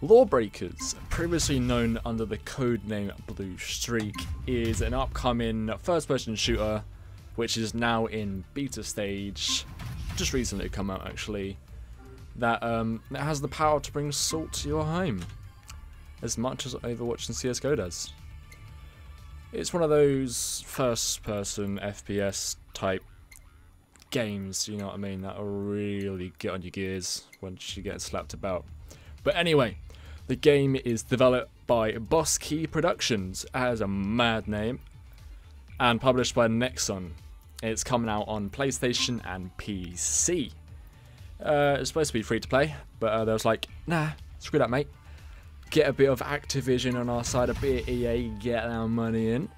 Lawbreakers, previously known under the codename Blue Streak, is an upcoming first-person shooter which is now in beta stage, just recently come out actually, that has the power to bring salt to your home, as much as Overwatch and CSGO does. It's one of those first-person FPS type games, you know what I mean, that'll really get on your gears once you get slapped about. But anyway, the game is developed by Boss Key Productions, has a mad name, and published by Nexon. It's coming out on PlayStation and PC. It's supposed to be free to play, but they was like, nah, screw that, mate. Get a bit of Activision on our side, a bit of EA, get our money in.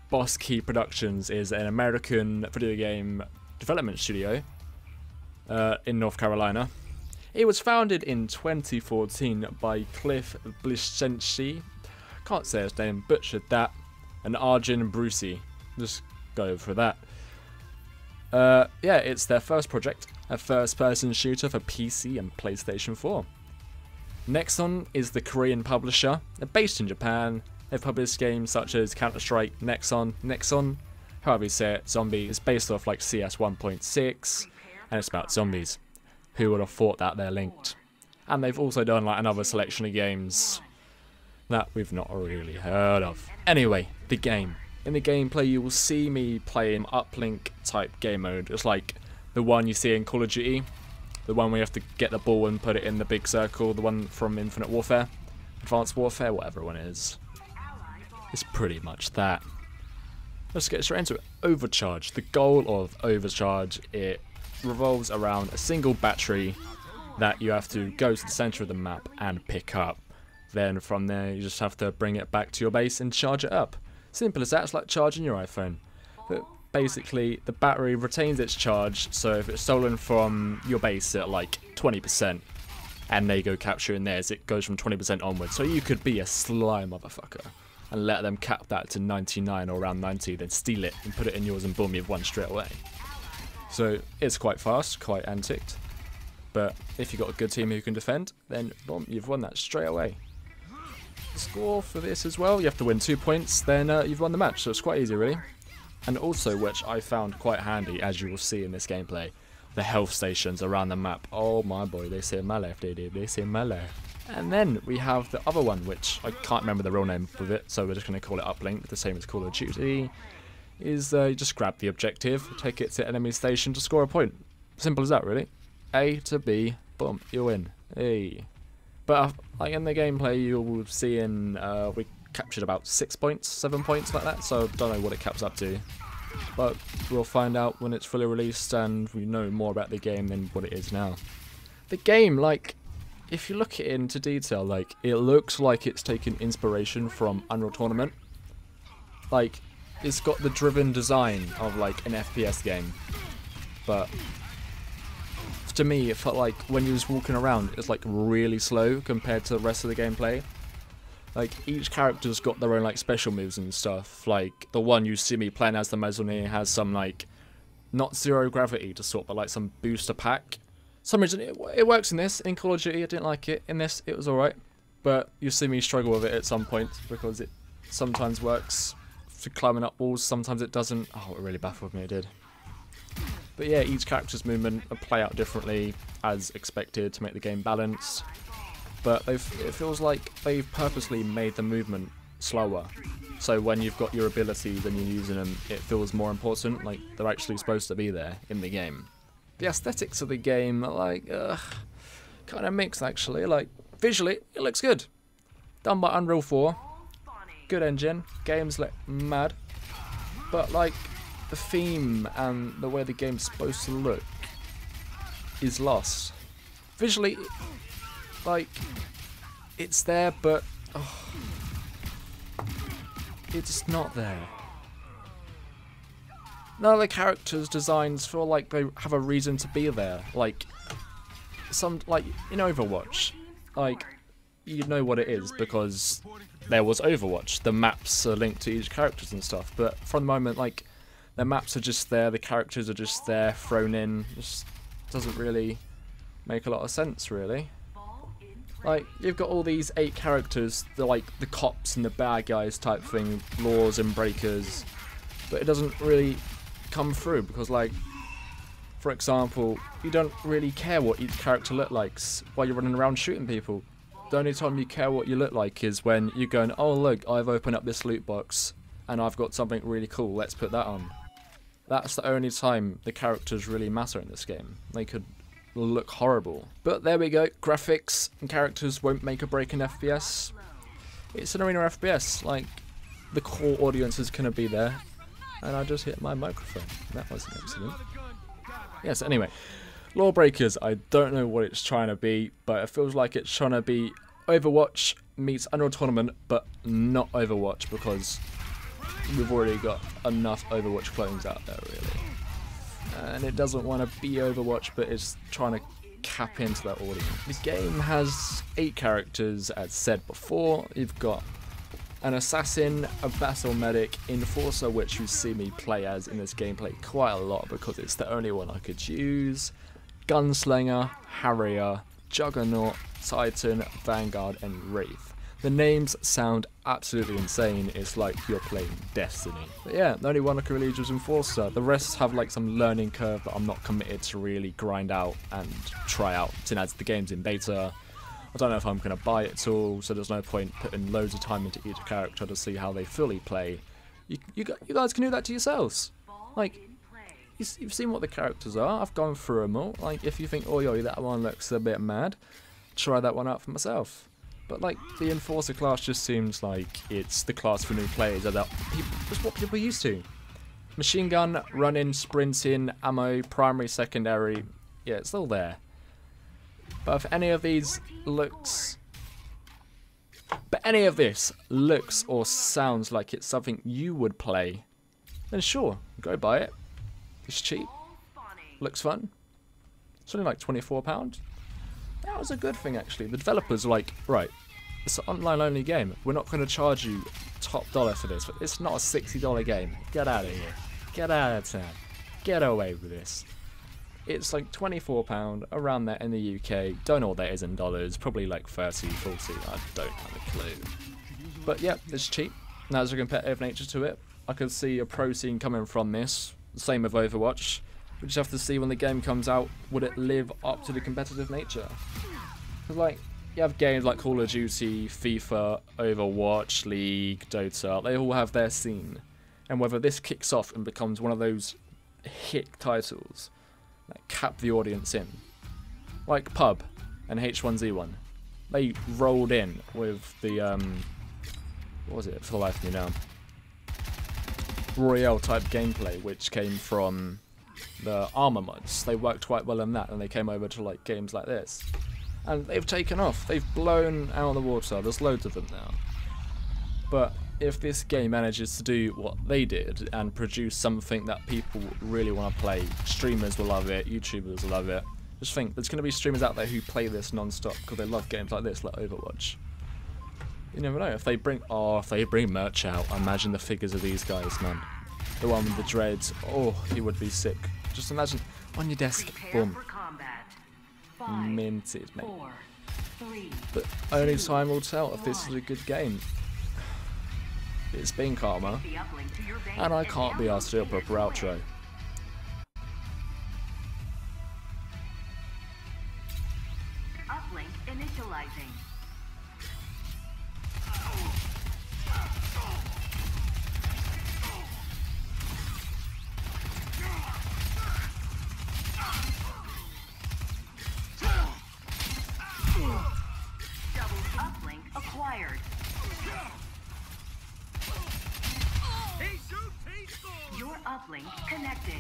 Boss Key Productions is an American video game development studio in North Carolina. It was founded in 2014 by Cliff Blishenshi, can't say his name, butchered that, and Arjun Brucey. Just go for that. Yeah, it's their first project, a first-person shooter for PC and PlayStation 4. Nexon is the Korean publisher. They're based in Japan. They've published games such as Counter-Strike, Nexon, however you say it, Zombie. It's based off like CS 1.6, and it's about zombies. Who would have thought that they're linked? And they've also done like another selection of games that we've not really heard of. Anyway, the game. In the gameplay, you will see me playing uplink type game mode. It's like the one you see in Call of Duty, the one where you have to get the ball and put it in the big circle, the one from Infinite Warfare, Advanced Warfare, whatever one is. It's pretty much that. Let's get straight into it. Overcharge. The goal of Overcharge, it revolves around a single battery that you have to go to the center of the map and pick up. Then from there, you just have to bring it back to your base and charge it up. Simple as that. It's like charging your iPhone. But basically, the battery retains its charge, so if it's stolen from your base at like 20%, and they go capturing theirs, it goes from 20% onwards. So you could be a sly motherfucker and let them cap that to 99 or around 90, then steal it and put it in yours, and boom, you've won straight away. So it's quite fast, quite anticked. But if you've got a good team who can defend, then boom, you've won that straight away. Score for this as well, you have to win 2 points, then you've won the match, so it's quite easy really. And also, which I found quite handy, as you will see in this gameplay, the health stations around the map. Oh my boy, they say my left, they say my left. And then we have the other one, which I can't remember the real name of it, so we're just going to call it Uplink, the same as Call of Duty. Is you just grab the objective, take it to enemy station to score a point. Simple as that really. A to B, boom, you win. Hey. But like in the gameplay, you'll see we captured about 6 points, 7 points like that, so don't know what it caps up to. But we'll find out when it's fully released and we know more about the game than what it is now. The game, like, if you look at it into detail, like, it looks like it's taken inspiration from Unreal Tournament. Like, it's got the driven design of like an FPS game, but to me it felt like when you was walking around it's like really slow compared to the rest of the gameplay. Like each character's got their own like special moves and stuff. Like the one you see me playing as the Maisonnier has some like not zero gravity to sort, but like some booster pack. Some reason it works in this. In Call of Duty I didn't like it. In this it was alright, but you see me struggle with it at some point because it sometimes works for climbing up walls, sometimes it doesn't. Oh, it really baffled me, it did. But yeah, each character's movement will play out differently as expected to make the game balanced. But it feels like they've purposely made the movement slower. So when you've got your abilities and you're using them, it feels more important, like they're actually supposed to be there in the game. The aesthetics of the game are like, kind of mixed actually. Like, visually, it looks good. Done by Unreal 4. Good engine. Game's like mad. But like, the theme and the way the game's supposed to look is lost. Visually, like, it's there, but it's not there. None of the characters' designs feel like they have a reason to be there. Like, like in Overwatch, like, you know what it is because there was Overwatch. The maps are linked to each characters and stuff, but from the moment, like, the maps are just there, the characters are just there, thrown in. Just doesn't really make a lot of sense, really. Like, you've got all these 8 characters, they're like the cops and the bad guys type thing, laws and breakers, but it doesn't really come through because, like, for example, you don't really care what each character looks like while you're running around shooting people. The only time you care what you look like is when you're going, oh look, I've opened up this loot box and I've got something really cool, let's put that on. That's the only time the characters really matter in this game. They could look horrible. But there we go, graphics and characters won't make or break an FPS. It's an arena FPS, like, the core audience is going to be there. And I just hit my microphone. That was an accident. Yes, anyway. Lawbreakers, I don't know what it's trying to be, but it feels like it's trying to be Overwatch meets Unreal Tournament, but not Overwatch, because we've already got enough Overwatch clones out there, really. And it doesn't want to be Overwatch, but it's trying to cap into that audience. The game has 8 characters, as said before. You've got an assassin, a battle medic, enforcer, which you see me play as in this gameplay quite a lot because it's the only one I could use, gunslinger, harrier, juggernaut, titan, vanguard, and wraith. The names sound absolutely insane. It's like you're playing Destiny. But yeah, the only one I can really use is enforcer. The rest have like some learning curve that I'm not committed to really grind out and try out, since as the game's in beta. I don't know if I'm going to buy it at all, so there's no point putting loads of time into each character to see how they fully play. You guys can do that to yourselves. Like, you've seen what the characters are. I've gone through them all. Like, if you think, oh, yo, that one looks a bit mad, try that one out for myself. But, like, the Enforcer class just seems like it's the class for new players. That's what people are used to. Machine gun, running, sprinting, ammo, primary, secondary. Yeah, it's all there. But if any of these looks... But any of this looks or sounds like it's something you would play, then sure, go buy it. It's cheap. Looks fun. It's only like £24. That was a good thing, actually. The developers were like, right, it's an online only game. We're not going to charge you top dollar for this. It's not a $60 game. Get out of here. Get out of town. Get away with this. It's like £24 around there in the UK. Don't know what that is in dollars. Probably like 30, 40. I don't have a clue. But yeah, it's cheap. Now there's a competitive nature to it. I could see a pro scene coming from this. Same with Overwatch. We just have to see when the game comes out, would it live up to the competitive nature? Because, like, you have games like Call of Duty, FIFA, Overwatch, League, Dota, they all have their scene. And whether this kicks off and becomes one of those hit titles that cap the audience in, like Pub and H1Z1, they rolled in with the, what was it, for the life of me now? Royale type gameplay, which came from the armor mods. They worked quite well in that, and they came over to like games like this, and they've taken off. They've blown out of the water. There's loads of them now. But if this game manages to do what they did and produce something that people really want to play, streamers will love it, YouTubers will love it. Just think, there's going to be streamers out there who play this non-stop because they love games like this, like Overwatch. You never know. If they bring merch out, imagine the figures of these guys, man. The one with the dreads. Oh, he would be sick. Just imagine on your desk, boom, minted, mate. But only time will tell if this is a good game. It's been Karma, and I can't be asked to do a proper outro. Uplink initializing. Double uplink acquired. Your uplink connected.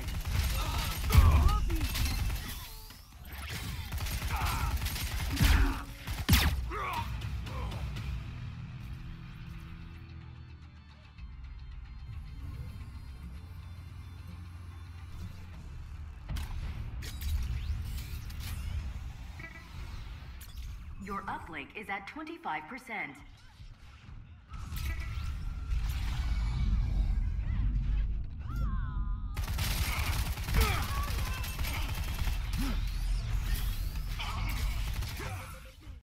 Your uplink is at 25%.